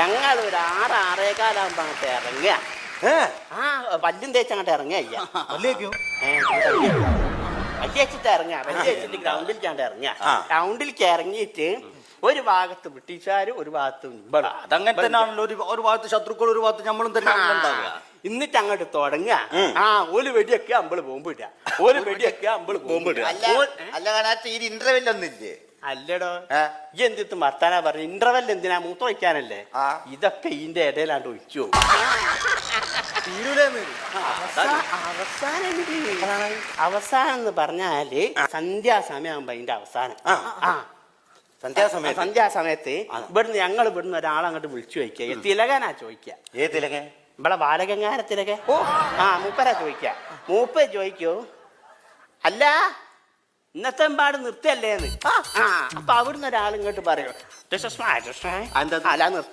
ഞങ്ങൾ ഒരു 6-6:15 അങ്ങോട്ട് ഇറങ്ങുക. പല്ലും തേച്ച് അങ്ങോട്ട് ഇറങ്ങുക. പല്ല് വെച്ചിട്ട് ഇറങ്ങുക. പല്ല് വെച്ചിട്ട് ഗ്രൗണ്ടിലേക്കാണ്ട് ഇറങ്ങുക. ഗ്രൗണ്ടിലേക്ക് ഇറങ്ങിയിട്ട് ഒരു ഭാഗത്ത് ബ്രിട്ടീഷുകാരും ഒരു ഭാഗത്ത് അതങ്ങനെ തന്നെയാണല്ലോ. ഒരു ഭാഗത്ത് ശത്രുക്കൾ, ഒരു ഭാഗത്ത് നമ്മളും തന്നെ ഉണ്ടാവുക. എന്നിട്ട് അങ്ങോട്ട് തുടങ്ങുക. ഒരു വെടിയൊക്കെ അമ്പള് പോകുമ്പോഴ, ഒരു വെടിയൊക്കെ അമ്പള് പോകുമ്പോഴ. ഇന്റർവെൽ ഒന്നില്ലേ? അല്ലടോ, ഈ എന്തിത്തും വർത്താനാ പറഞ്ഞു. ഇന്റർവെൽ എന്തിനാ? മൂത്രം വയ്ക്കാനല്ലേ? ഇതൊക്കെ ഇതിന്റെ ഇടയിലാണ്ട് ഒഴിച്ചു. അവസാനം എന്ന് പറഞ്ഞാല് സന്ധ്യാസമയമാകുമ്പോ അതിന്റെ അവസാനം. സന്ധ്യാസമയത്ത് ഞങ്ങൾ ഇവിടുന്ന് ഒരാളങ്ങോട്ട് വിളിച്ചു ചോദിക്കുക. തിലകനാ ചോദിക്കുക. ഏത് തിലകൻ? ഇവിടെ ബാലഗംഗാരത്തിലൊക്കെ മൂപ്പരാ ചോദിക്ക. മൂപ്പ ചോദിക്കോ, അല്ല ഇന്നത്തെ പാട് നിർത്തല്ലേന്ന്. അപ്പൊ അവിടുന്ന് ഒരാൾ ഇങ്ങോട്ട് പറയോ, അല്ല നിർത്ത